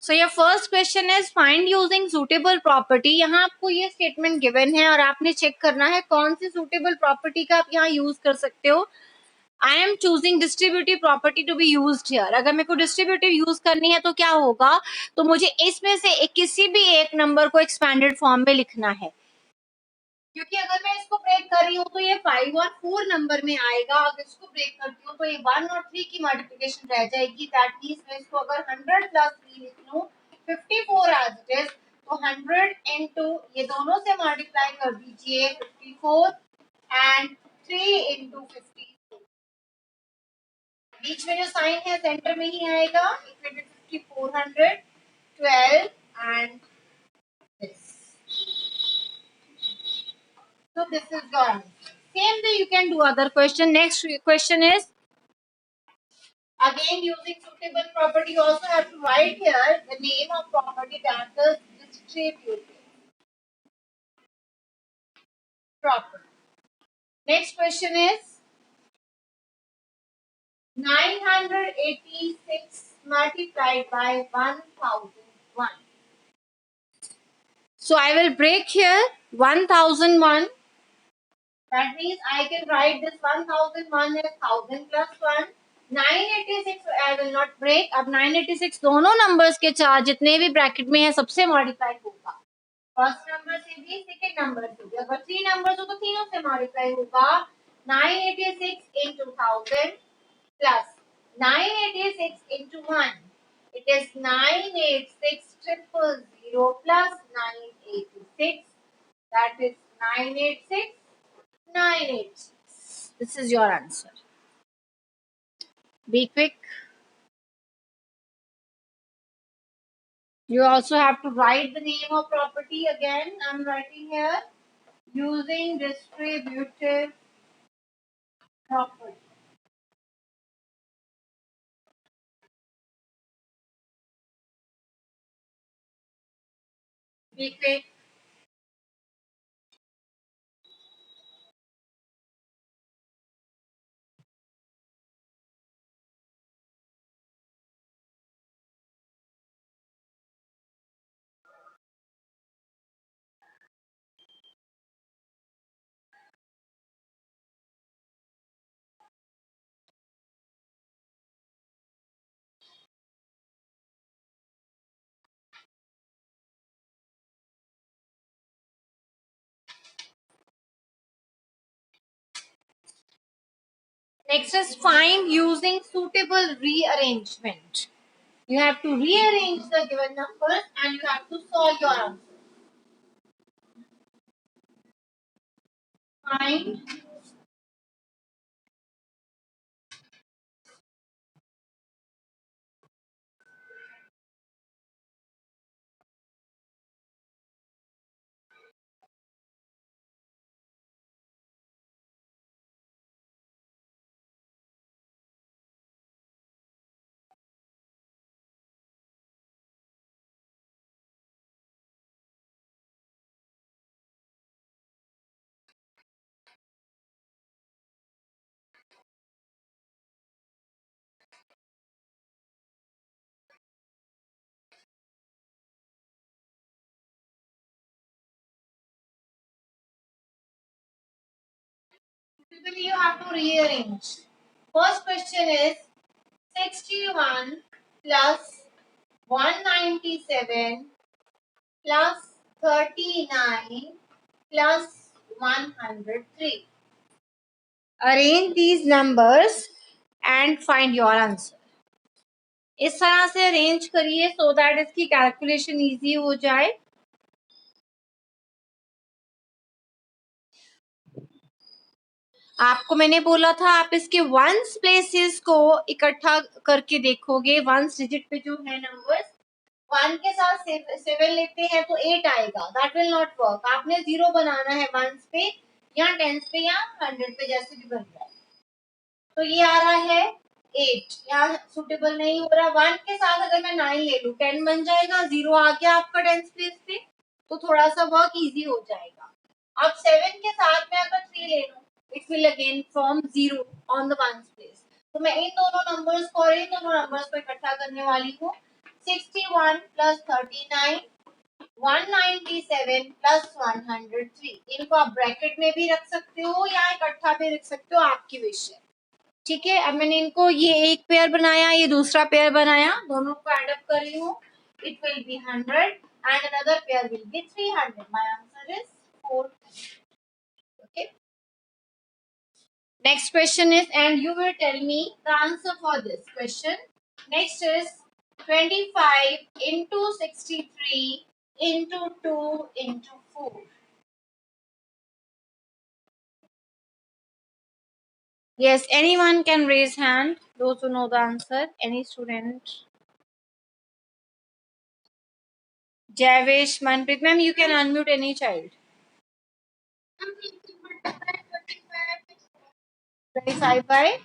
So your first question is find using suitable property. यहाँ आपको ये स्टेटमेंट गिवन है और आपने चेक करना है कौन सी सुटेबल प्रॉपर्टी का आप यहाँ यूज कर सकते हो। I am choosing distributive property to be used here. अगर मेरे को डिस्ट्रीब्यूटिव यूज करनी है तो क्या होगा, तो मुझे इसमें से किसी भी एक नंबर को एक्सपैंडेड फॉर्म में लिखना है, क्योंकि अगर मैं इसको ब्रेक कर रही हूँ तो ये 5 और 4 नंबर में आएगा। अगर इसको ब्रेक करती हूँ तो ये 1 और 3 की मल्टीप्लिकेशन रह जाएगी। दैट मींस मैं इसको अगर 100 प्लस 3 लिख लूँ 54 एज इट इज, तो 100 इनटू ये दोनों से मल्टीप्लाई कर दीजिए 54 एंड 3 इनटू 54। बीच में जो साइन है सेंटर में ही आएगा। It will be 5400 12 and this. So this is your answer. Same way you can do other question. Next question is again using suitable property. You also have to write here the name of property that is distributive property. Next question is 986 multiplied by 1001. So I will break here 1001. That means I can write this 1001 as 1000 plus 1. 986 I will not break. अब 986 दोनों numbers के चार जितने भी bracket में है सबसे multiply होगा। फर्स्ट नंबर से भी सेकेंड नंबर से भी। अगर 3 नंबर्स हो तो तीनों से मल्टीप्लाई होगा। 986 into 1000 plus 986 into 1. It is 986 triple 0 plus 986. That is 986. 986. This is your answer. Be quick. You also have to write the name of property again. I'm writing here using distributive property. Be quick. Next is find using suitable rearrangement. You have to rearrange the given numbers and you have to solve your answer. Find you have to rearrange. First question is 61 plus 197 plus 39 plus 103. Arrange these numbers and find your answer. इस तरह से arrange करिए so that इसकी calculation easy हो जाए। आपको मैंने बोला था आप इसके वंस प्लेसेस को इकट्ठा करके देखोगे। वंस डिजिट पे जो है नंबर्स 1 के साथ 7 लेते हैं तो 8 आएगा। That will not work. आपने 0 बनाना है वंस पे या टेंस पे या 100 पे, जैसे भी बन रहा है। तो ये आ रहा है 8, यहाँ सुटेबल नहीं हो रहा। 1 के साथ अगर मैं 9 ले लूं 10 बन जाएगा। 0 आ गया आपका टेंस प्लेस पे, तो थोड़ा सा वर्क इजी हो जाएगा। अब 7 के साथ में अगर 3 ले लूं it will again form 0 on the ones place. तो मैं इन दोनों नंबर्स को और इन दोनों नंबर्स को इकट्ठा करने वाली हूँ। 161 plus 39, 197 plus 103। इनको आप ब्रैकेट में भी रख सकते हो या इकट्ठा भी रख सकते हो, आपकी विश है। ठीक है, अब मैंने इनको ये एक पेयर बनाया, ये दूसरा पेयर बनाया, दोनों को एड अप कर रही हूँ। It will be 100 and another pair will be 300। My answer is 4। Okay, next question is, and you will tell me the answer for this question. Next is 25 into 63 into 2 into 4. Yes, anyone can raise hand, those who know the answer. Any student? Javesh, Manpreet, ma'am, you can unmute any child. 25 by,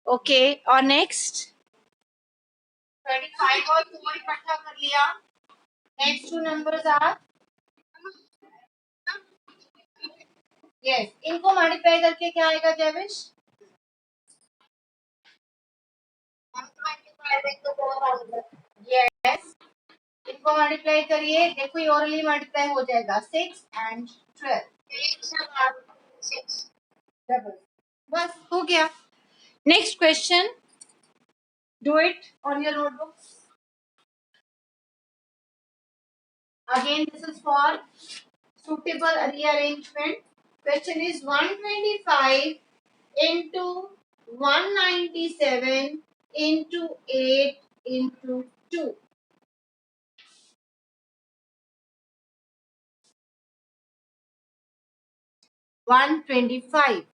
okay, और next 25 और 4 इकट्ठा कर लिया। Next two numbers are, yes, इनको multiply करके क्या आएगा जयवेश? Yes, इनको मल्टीप्लाई करिए, देखो ये ओरली मल्टीप्लाई हो जाएगा 6 and 12, डबल, बस हो गया। Next question, do it on your notebook. Again this is for suitable rearrangement. Question is 125 into 197 into 8 into 2. 125.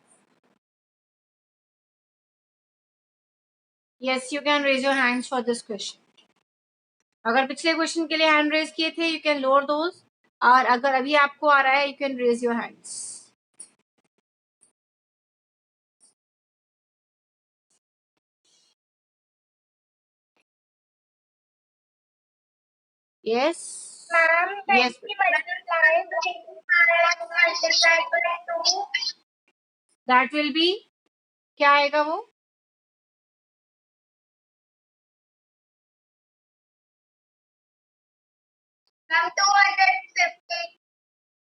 Yes, you can raise your hands for this question. अगर पिछले question के लिए hand raise किए थे, you can lower those, और अगर अभी आपको आ रहा है, you can raise your hands. Yes. Yes. That will be, क्या आएगा वो?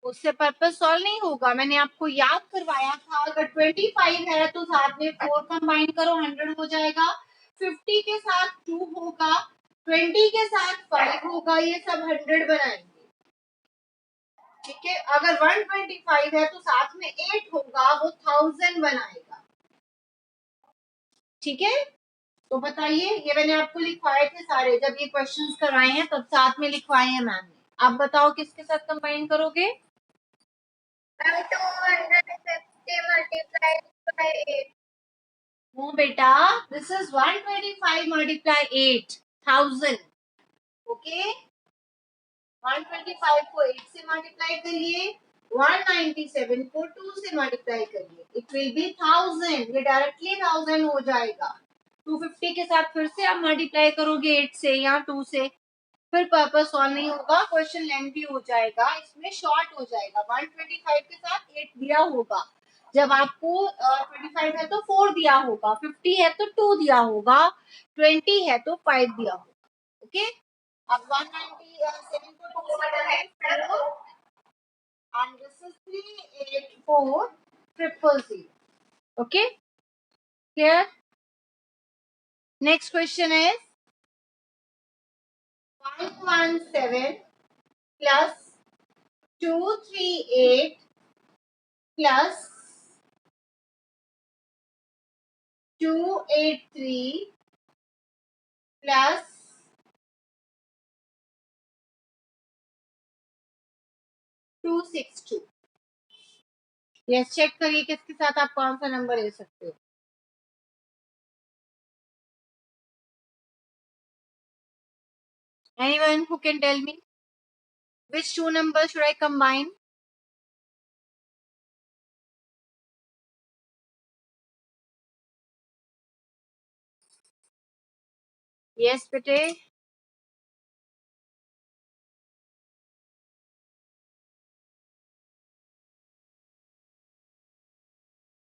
उससे पर्पस सॉल्व नहीं होगा, मैंने आपको याद करवाया था। अगर 25 है तो साथ में 4 कंबाइन करो, 100 हो जाएगा। 50 के साथ 2 होगा, 20 के साथ 5 होगा, ये सब 100 बनाएंगे। ठीक है, अगर 125 है तो साथ में 8 होगा, वो 1000 बनाएगा। ठीक है, तो बताइए, ये मैंने आपको लिखवाए थे सारे, जब ये क्वेश्चंस करवाए हैं तब साथ में लिखवाए हैं मैम ने। आप बताओ किसके साथ कंबाइन करोगे? 250 multiplied by 8. No बेटा, this is 125 multiply 8, 1000. ओके, 125 को 8 से मल्टीप्लाई करिए, 197 को 2 से मल्टीप्लाई करिए, इट विल बी 1000। ये डायरेक्टली 1000 हो जाएगा। 250 के साथ फिर से आप मल्टीप्लाई करोगे 8 से या 2 से, फिर पर्पस सॉल्व नहीं होगा, क्वेश्चन लेंथी हो जाएगा, इसमें शॉर्ट हो जाएगा। 125 के साथ 8 दिया होगा, जब आपको 25 है तो 4 दिया होगा, 50 है तो 2 दिया होगा, 20 है तो 5 दिया होगा। ओके, अब 197 को 2 से करें, and this is 384000। okay, clear? Next question is 117 plus 238 plus 283 plus 262। Yes, check करिए किसके साथ आप कौन सा नंबर ले सकते हो। Anyone who can tell me which two numbers should I combine? Yes, बेटे,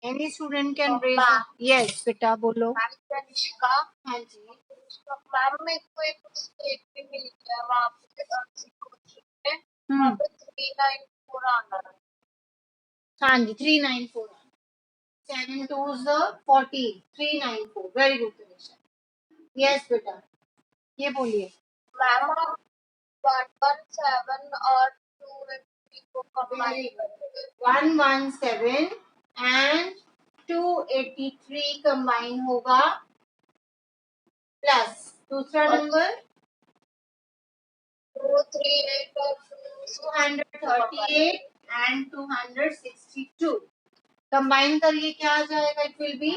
any student can raise. Yes बेटा बोलो। तनिष्का। हाँ जी मैम, मेरे को एक स्टेट पे मिल गया वहाँ पे वहाँ पे 394 आना है। हाँ जी 394। 7 2s 14 394। Very good Tanishka. Yes बेटा ये बोलिए। मैम 117 और 283 को कंबाइन करेंगे। 117 एंड 283 कंबाइन होगा प्लस दूसरा नंबर 238 और 238 एंड 262 कंबाइन करिए क्या आ जाएगा? It will be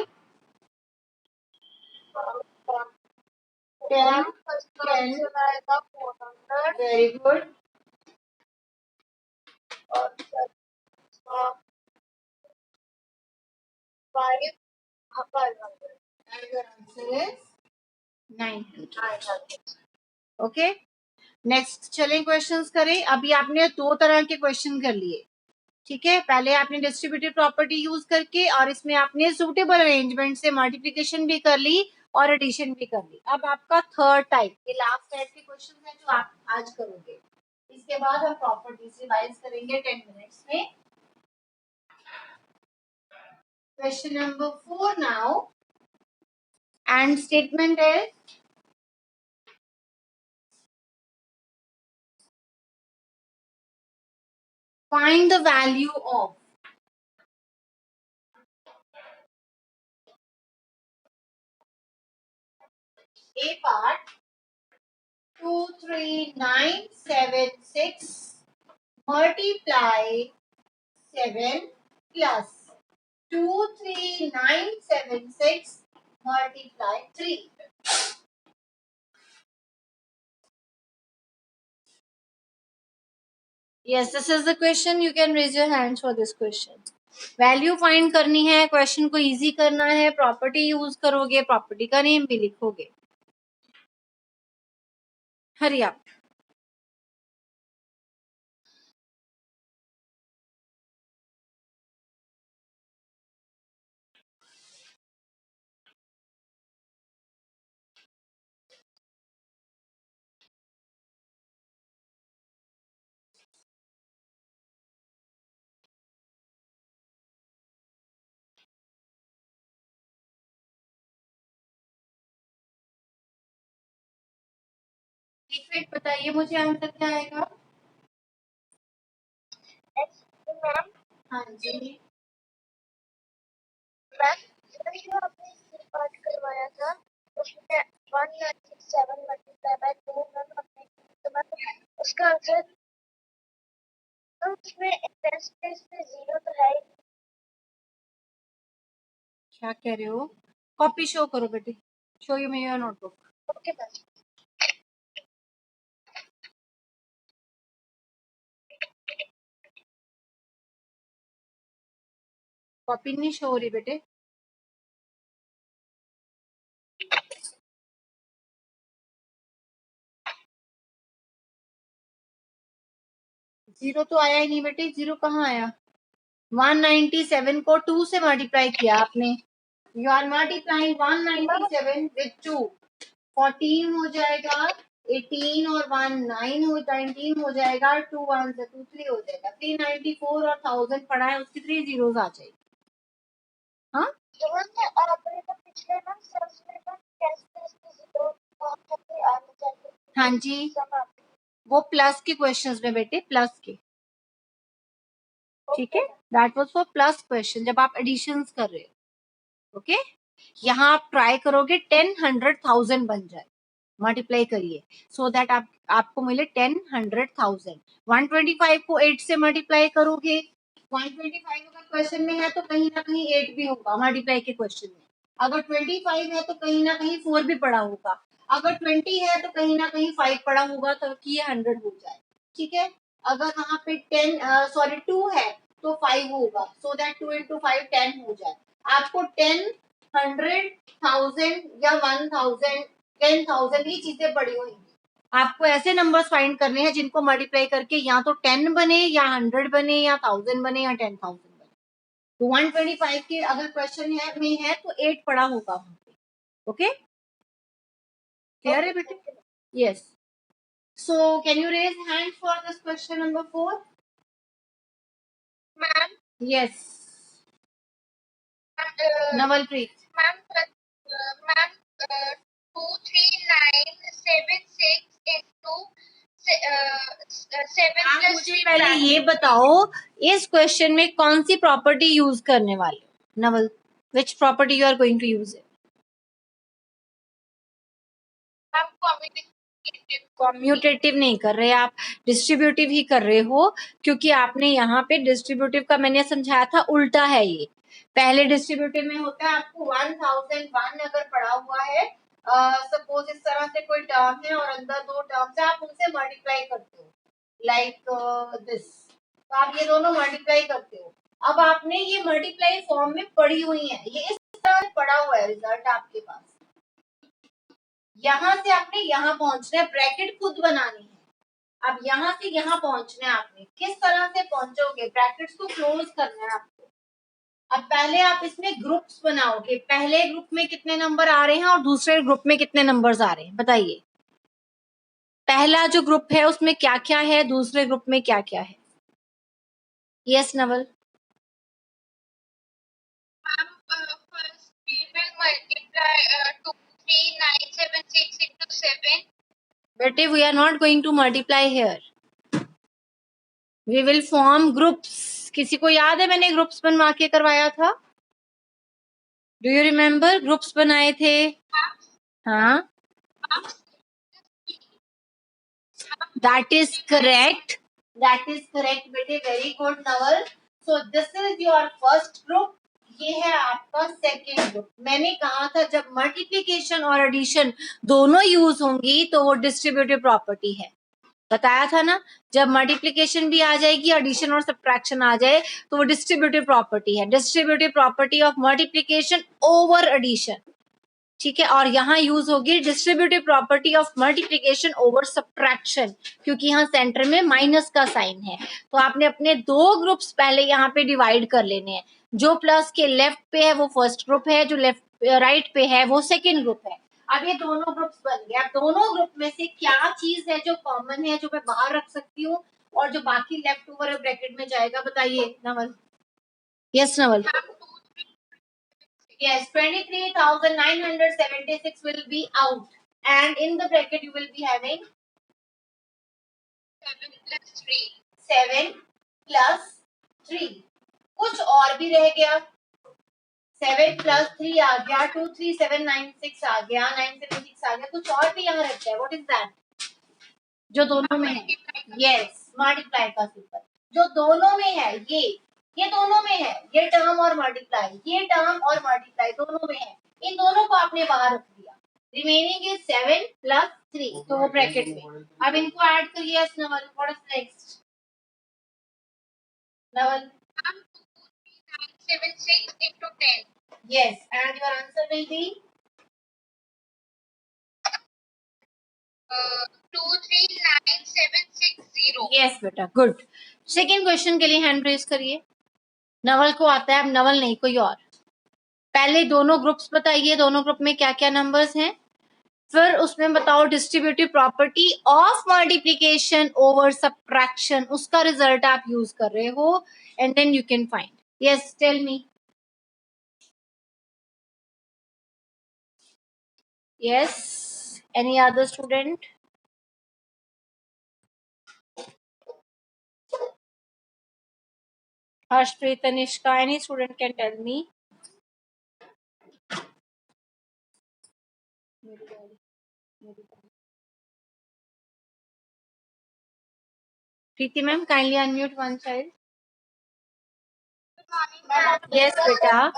10 10 very good और 5 500 and your answer is 900. Okay next चलें क्वेश्चंस करें। अभी आपने दो तरह के क्वेश्चन कर लिए, ठीक है। पहले आपने डिस्ट्रीब्यूटिव प्रॉपर्टी यूज करके और इसमें आपने सूटेबल अरेंजमेंट से मल्टीप्लिकेशन भी कर ली और एडिशन भी कर ली। अब आपका थर्ड टाइप, ये लास्ट टाइप के क्वेश्चन है जो आप आज करोगे। इसके बाद हम प्रॉपर्टीज रिवाइज करेंगे 10 मिनट्स में। Question number 4 now and statement is find the value of A part 23976 multiply 7 plus 23976 multiply 3. Yes, this is the question. You can raise your hands for this question. Value find करनी है, question को easy करना है, property use करोगे, property का name भी लिखोगे। हरी आप। एक मिनट बताइए मुझे आंसर क्या आएगा। मैम हाँ जी मैम आपने पाठ करवाया था उसमें 197 मल्टीप्लाई बाय 2 तो मैम उसका आंसर तो उसमें टेस्ट में 0 तो है ही। क्या कह रहे हो? कॉपी शो करो बेटे, show you me your notebook. Okay ma'am. Copy नहीं शो हो रही बेटे। जीरो तो आया ही नहीं बेटे, जीरो कहाँ आया? 197 को 2 से मल्टीप्लाई किया आपने। यू आर मल्टीप्लाइंग 197 विद 2, 14 हो जाएगा, 18 और 1 9 हो 19 हो जाएगा, 2 1 से 2 3 हो जाएगा, 394 और 1000 पड़ा है उसकी 3 जीरोस आ जाएगी। हाँ आपने तो पिछले ना सर्च में ना टेस्ट 0 हाँ जी वो प्लस के क्वेश्चंस में बेटे, प्लस के, ठीक है। That was for plus question जब आप एडिशंस कर रहे हो। ओके यहाँ आप ट्राई करोगे 10 100 1000 बन जाए, मल्टीप्लाई करिए सो दैट आपको मिले 10 100 1000। 125 को 8 से मल्टीप्लाई करोगे, 125 अगर क्वेश्चन में है तो कहीं ना कहीं 8 भी होगा मल्टीप्लाई के क्वेश्चन में। अगर 25 है तो कहीं ना कहीं 4 भी पड़ा होगा, अगर 20 है तो कहीं ना कहीं 5 पड़ा होगा ताकि ये 100 हो जाए, ठीक है। अगर वहां पे 2 है तो 5 होगा, सो दैट 2 into 5 10 हो जाए। आपको 10 100 1000 या 1000 10,000 ये चीजें बड़ी हुई। आपको ऐसे नंबर्स फाइंड करने हैं जिनको मल्टीप्लाई करके या तो 10 बने या 100 बने या 1000 बने या 10,000 बने। तो 125 के अगर क्वेश्चन है में है तो 8 पड़ा होगा वहां पे. ओके, क्लियर है बेटे? Yes. So can you raise hand for this question number 4? Ma'am. Yes, Navalpreet. Ma'am, ma'am, 23976 into 7 आप plus मुझे 3 पहले ये बताओ, इस क्वेश्चन में कौन सी प्रॉपर्टी यूज करने वाले हो? Naval, which property you are going to use it? Commutative नहीं कर रहे आप, डिस्ट्रीब्यूटिव ही कर रहे हो, क्योंकि आपने यहाँ पे डिस्ट्रीब्यूटिव का मैंने समझाया था उल्टा है ये. पहले डिस्ट्रीब्यूटिव में होता है आपको 1001 अगर पड़ा हुआ है, सपोज इस तरह से कोई टर्म है और अंदर दो टर्म्स है, आप उनसे मल्टीप्लाई करते हो लाइक दिस, तो आप ये दोनों मल्टीप्लाई करते हो. अब आपने ये मल्टीप्लाई फॉर्म में पड़ी हुई है, ये इस तरह से पड़ा हुआ है रिजल्ट आपके पास. यहाँ से आपने यहाँ पहुंचना है, ब्रैकेट खुद बनानी है. अब यहाँ से यहाँ पहुंचना है आपने, किस तरह से पहुंचोगे? ब्रैकेट्स को क्लोज करना है आपको. अब पहले आप इसमें ग्रुप्स बनाओगे, पहले ग्रुप में कितने नंबर आ रहे हैं और दूसरे ग्रुप में कितने नंबर्स आ रहे हैं, बताइए. पहला जो ग्रुप है उसमें क्या क्या है, दूसरे ग्रुप में क्या क्या है? Yes Naval. First we will multiply 23976 into 7. बेटे we are not going to multiply here, we will form groups. किसी को याद है मैंने ग्रुप्स बनवा के करवाया था? डू यू रिमेम्बर ग्रुप्स बनाए थे? हाँ, that is correct, that is correct बेटे, very good Naval. So this is your first group, ये है आपका सेकेंड ग्रुप. मैंने कहा था जब मल्टीप्लिकेशन और एडिशन दोनों यूज होंगी तो वो डिस्ट्रीब्यूटिव प्रॉपर्टी है, बताया था ना. जब मल्टीप्लिकेशन भी आ जाएगी, एडिशन और सब्ट्रैक्शन आ जाए तो वो डिस्ट्रीब्यूटिव प्रॉपर्टी है, distributive property of multiplication over addition. ठीक है, और यहाँ यूज होगी distributive property of multiplication over subtraction, क्योंकि यहाँ सेंटर में माइनस का साइन है. तो आपने अपने दो ग्रुप्स पहले यहाँ पे डिवाइड कर लेने हैं. जो प्लस के लेफ्ट पे है वो फर्स्ट ग्रुप है, जो लेफ्ट राइट पे है वो सेकेंड ग्रुप है. अब ये दोनों ग्रुप्स बन गए. अब दोनों ग्रुप में से क्या चीज है जो कॉमन है, जो मैं बाहर रख सकती हूँ, और जो बाकी लेफ्ट ओवर ब्रैकेट में जाएगा, बताइए Naval. Yes Naval. Yes, 23,976 will be out, and in the bracket you will be having 7 plus 3. 7 plus 3. कुछ और भी रह गया, 7 plus 3 आ गया, 23796 आ गया, 976 आ गया, कुछ और भी यहाँ रहता है. What is that? जो दोनों में है. Yes, मल्टीप्लाई का सिंबल जो दोनों में है, ये दोनों में है, ये टर्म और मल्टीप्लाई, ये टर्म और मल्टीप्लाई दोनों में है. इन दोनों को आपने बाहर रख दिया. रिमेनिंग इज 7 plus 3, तो वो ब्रैकेट में. अब इनको ऐड करिए. Yes Naval, what is next? Naval. 23976 into 10. Yes, and your answer will be 239,760. Yes बेटा, गुड. सेकेंड क्वेश्चन के लिए हैंड रेज करिए. नवल को आता है, अब नवल नहीं कोई और. पहले दोनों ग्रुप्स बताइए, दोनों ग्रुप में क्या क्या नंबर्स हैं, फिर उसमें बताओ distributive property of multiplication over subtraction, उसका रिजल्ट आप यूज कर रहे हो, and then you can find. Yes, tell me. Yes, any other student? Harshpreet, Tanishka, any student can tell me. Preeti ma'am, kindly unmute one child. Yes, beta.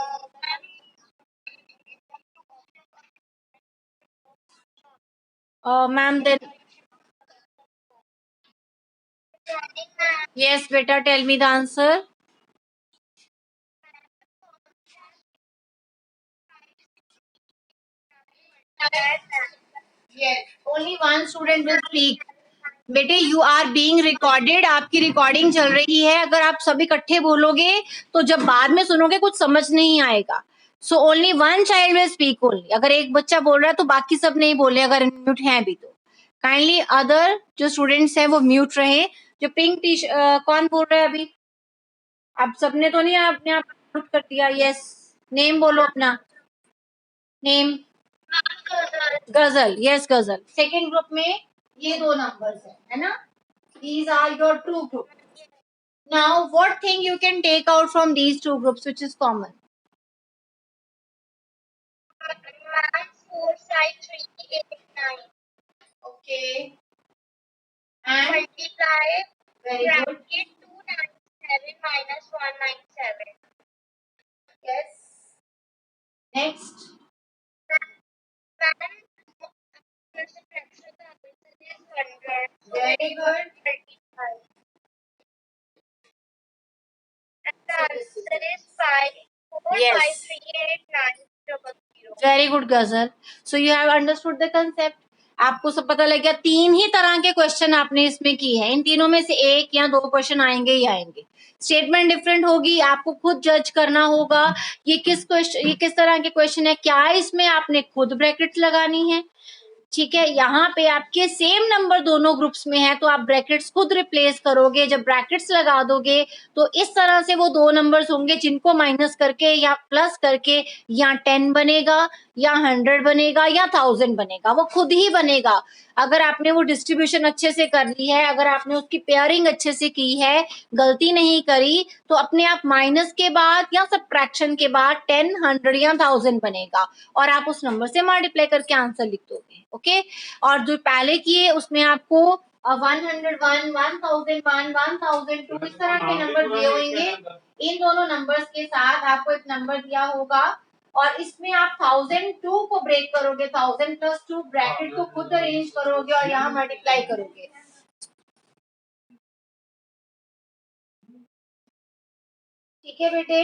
Ma'am, then yes, beta. Tell me the answer. Yes, only one student will speak. बेटे you are being recorded, आपकी recording चल रही है। अगर आप सब इकट्ठे बोलोगे तो जब बाद में सुनोगे कुछ समझ नहीं आएगा। So only one child will speak only. अगर एक बच्चा बोल रहा है तो बाकी सब नहीं बोले, अगर म्यूट है अभी तो। काइंडली अदर जो स्टूडेंट्स हैं वो म्यूट रहे। जो पिंक टी कौन बोल रहा है अभी? आप सबने तो नहीं अपने आप म्यूट कर दिया? यस, नेम बोलो अपना। नेम गजल। यस गजल। सेकेंड ग्रुप में ये दो नंबर्स है ना? These are your two groups. Now, what thing you can take out from these two groups, which is common? Math 4, side 3, 8, 9. Okay. And Multiply very good. bracket 297 minus 197. Yes. Next. When subtraction the answer is 100. So Very it good. becomes 35. And the answer is 5, 4, Yes. 5, 3, 8, 9, 0. Very good, Ghazal. So you have understood the concept. आपको सब पता लग गया। तीन ही तरह के question आपने इसमें किए हैं। इन तीनों में से एक या दो क्वेश्चन आएंगे ही आएंगे। स्टेटमेंट डिफरेंट होगी, आपको खुद जज करना होगा ये किस तरह के क्वेश्चन है। क्या इसमें आपने खुद ब्रैकेट्स लगानी है? ठीक है, यहाँ पे आपके सेम नंबर दोनों ग्रुप्स में है तो आप ब्रैकेट्स खुद रिप्लेस करोगे। जब ब्रैकेट्स लगा दोगे तो इस तरह से वो दो नंबर्स होंगे जिनको माइनस करके या प्लस करके या 10 बनेगा या 100 बनेगा या 1000 बनेगा, वो खुद ही बनेगा। अगर आपने वो डिस्ट्रीब्यूशन अच्छे से कर ली है, अगर आपने उसकी पेयरिंग अच्छे से की है, गलती नहीं करी, तो अपने आप माइनस के बाद या सब्ट्रैक्शन के बाद 10, 100 या 1000 बनेगा और आप उस नंबर से मल्टीप्लाई करके आंसर लिख दोगे। ओके। और जो पहले किए उसमें आपको 101, 1001, 1002 इस तरह के नंबर दिए होंगे। इन दोनों नंबर्स के साथ आपको एक नंबर दिया होगा और इसमें आप 1002 को ब्रेक करोगे, 1000 प्लस 2 ब्रैकेट को खुद अरेंज करोगे और यहाँ मल्टीप्लाई करोगे। ठीक है बेटे,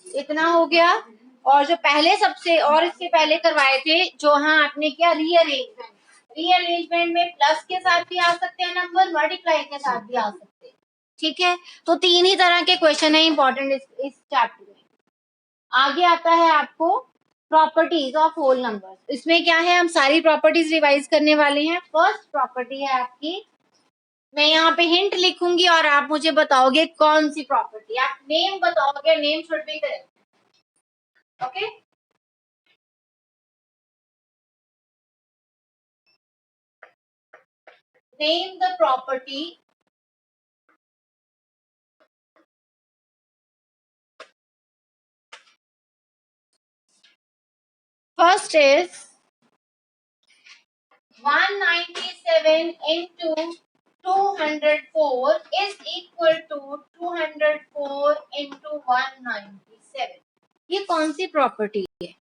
इतना हो गया। और जो पहले सबसे और इससे पहले करवाए थे जो हाँ आपने किया रीअरेंजमेंट। रीअरेंजमेंट में प्लस के साथ भी आ सकते हैं नंबर, मल्टीप्लाई के साथ भी आ सकते हैं। ठीक है, तो तीन ही तरह के क्वेश्चन है इंपॉर्टेंट इस चैप्टर में। आगे आता है आपको प्रॉपर्टीज ऑफ होल नंबर्स। इसमें क्या है, हम सारी प्रॉपर्टीज रिवाइज करने वाले हैं। फर्स्ट प्रॉपर्टी है आपकी, मैं यहाँ पे हिंट लिखूंगी और आप मुझे बताओगे कौन सी प्रॉपर्टी। आप नेम बताओगे, name should be correct. Okay, name the property first is 197 into 204 is equal to 204 into 197। ये कौन सी प्रॉपर्टी है?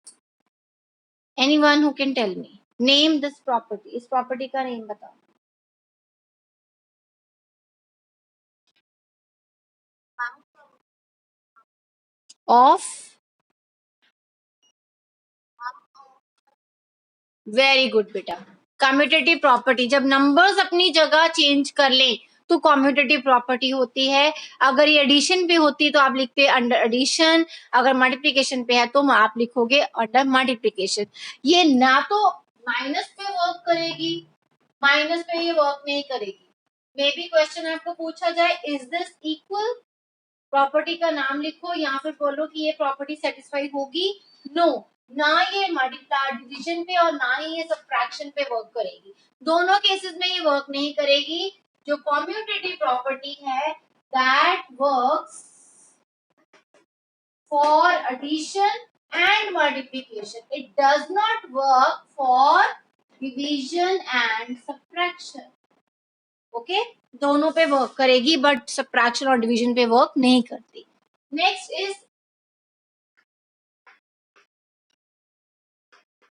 Anyone who can tell me, name this property। इस प्रॉपर्टी का नेम बताओ। ऑफ, वेरी गुड बेटा, commutative property. जब numbers अपनी जगह चेंज कर लें तो कम्यूटेटिव प्रॉपर्टी होती है। अगर ये एडिशन पे होती तो आप लिखते अंडर एडिशन, अगर मल्टीप्लिकेशन पे है तो आप लिखोगे अंडर मल्टीप्लिकेशन। ये ना तो माइनस पे वर्क करेगी, माइनस पे ये वर्क नहीं करेगी। मे बी क्वेश्चन आपको पूछा जाए इज दिस इक्वल, प्रॉपर्टी का नाम लिखो या फिर बोलो कि ये प्रॉपर्टी सेटिस्फाई होगी। नो, ना ये मल्टीप्लाई डिवीजन पे और ना ही ये सब्ट्रैक्शन पे वर्क करेगी। दोनों केसेस में ये वर्क नहीं करेगी। जो कम्यूटेटिव प्रॉपर्टी है that works for addition and multiplication, it does not work for division and subtraction. Okay, दोनों पे वर्क करेगी बट सब्ट्रैक्शन और डिवीजन पे वर्क नहीं करती। Next is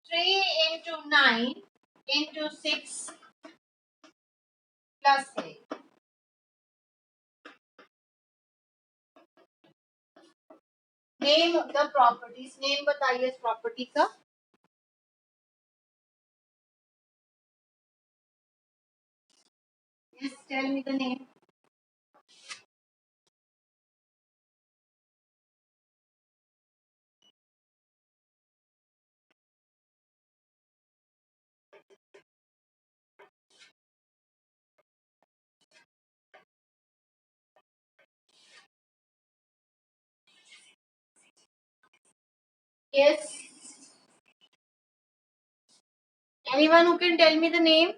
3 into 9 into 6 plus 3। Name the properties, name बताइए इस प्रॉपर्टी का। Yes, tell me the name. Yes. Anyone who can tell me the name?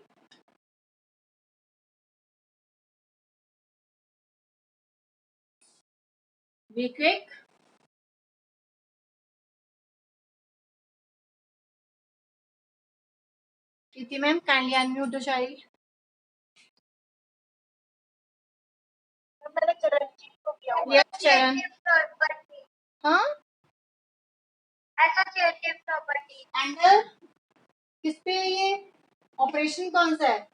Be quick. Kriti ma'am, kindly unmute the child. मैंने चरणजीत को किया हुआ Yes, Charan. Property हाँ? Associative property under किस पे है ये? ऑपरेशन कौन सा है?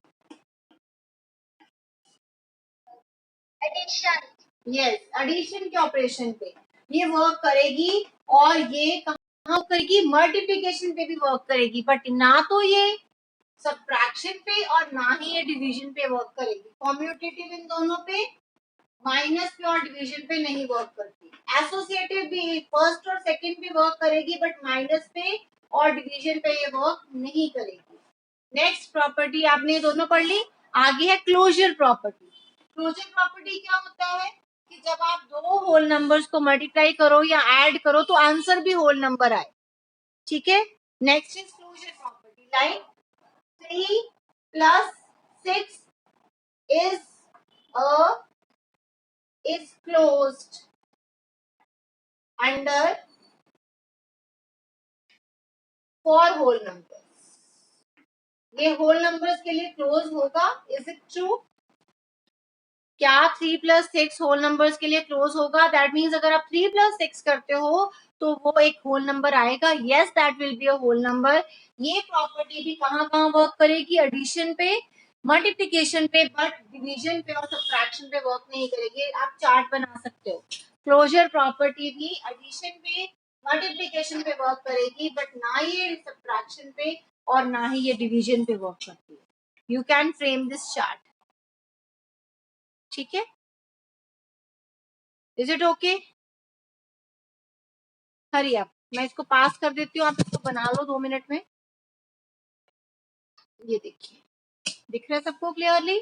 एडिशन यस, एडिशन के ऑपरेशन पे ये वर्क करेगी और ये कहाँ करेगी? मल्टीप्लिकेशन पे भी वर्क करेगी, बट ना तो ये सब्ट्रैक्शन पे और ना ही ये डिवीजन पे वर्क करेगी। कॉम्यूटेटिव इन दोनों पे, माइनस पे और डिवीजन पे नहीं वर्क करती। एसोसिएटिव भी फर्स्ट और सेकंड पे वर्क करेगी, बट माइनस पे और डिवीजन पे ये वर्क नहीं करेगी। नेक्स्ट प्रॉपर्टी आपने दोनों पढ़ ली। आगे है क्लोजर प्रॉपर्टी। क्लोजर प्रॉपर्टी क्या होता है कि जब आप दो होल नंबर्स को मल्टीप्लाई करो या ऐड करो तो आंसर भी होल नंबर आए। ठीक है। Next is closure property. Like 3 plus 6 is is closed under 4 whole numbers. ये होल नंबर्स के लिए क्लोज होगा। Is it true? क्या 3 plus 6 होल नंबर्स के लिए क्लोज होगा? दैट मीन्स अगर आप 3 plus 6 करते हो तो वो एक होल नंबर आएगा। Yes, that will be a whole number. ये प्रॉपर्टी भी कहाँ कहाँ वर्क करेगी? एडिशन पे, मल्टीप्लिकेशन पे, बट डिवीजन पे और सब्ट्रैक्शन पे वर्क नहीं करेगी। आप चार्ट बना सकते हो। क्लोजर प्रॉपर्टी भी एडिशन पे, मल्टीप्लिकेशन पे वर्क करेगी, बट ना ये सब्ट्रैक्शन पे और ना ही ये डिवीजन पे वर्क करती है। You can frame this chart. ठीक है। Is it okay? हरी आप, मैं इसको पास कर देती हूँ, आप इसको बना लो 2 मिनट में। ये देखिए, दिख रहा है सबको क्लियरली?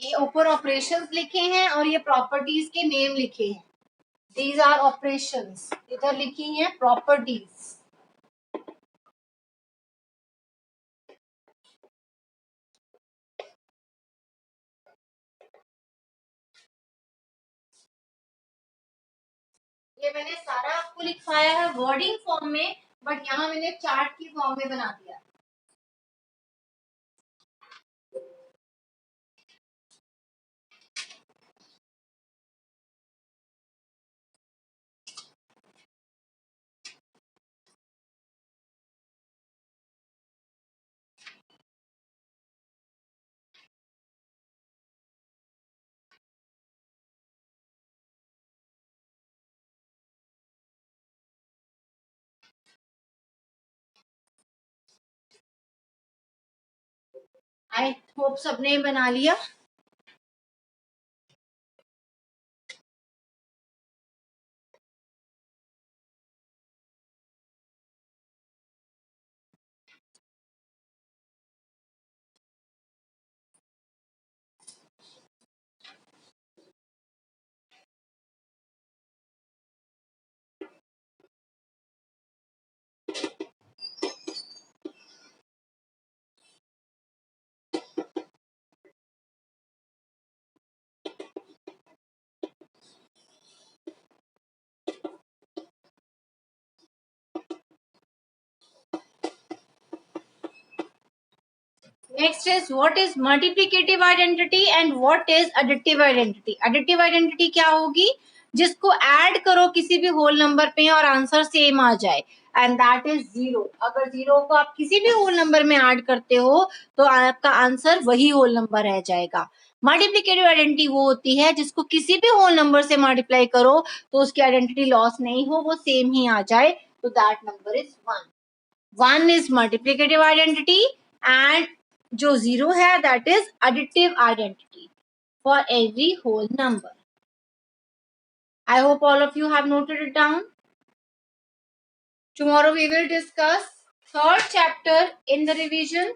ये ऊपर ऑपरेशंस लिखे हैं और ये प्रॉपर्टीज के नेम लिखे हैं। These are operations. इधर लिखी हैं प्रॉपर्टीज। ये मैंने सारा आपको लिखवाया है वर्डिंग फॉर्म में, बट यहाँ मैंने चार्ट की फॉर्म में बना दिया। आई होप सबने बना लिया। Next is what is multiplicative identity and what is additive identity. Additive identity क्या होगी? जिसको ऐड करो किसी भी होल नंबर पे और आंसर सेम आ जाए, एंड दैट इज 0। अगर 0 को आप किसी भी होल नंबर में ऐड करते हो तो आपका आंसर वही होल नंबर रह जाएगा। मल्टीप्लिकेटिव आइडेंटिटी वो होती है जिसको किसी भी होल नंबर से मल्टीप्लाई करो तो उसकी आइडेंटिटी लॉस नहीं हो, वो सेम ही आ जाए, तो that number is 1. 1 is multiplicative identity and जो 0 है that is additive identity for every whole number. I hope all of you have noted it down. Tomorrow we will discuss third chapter in the revision.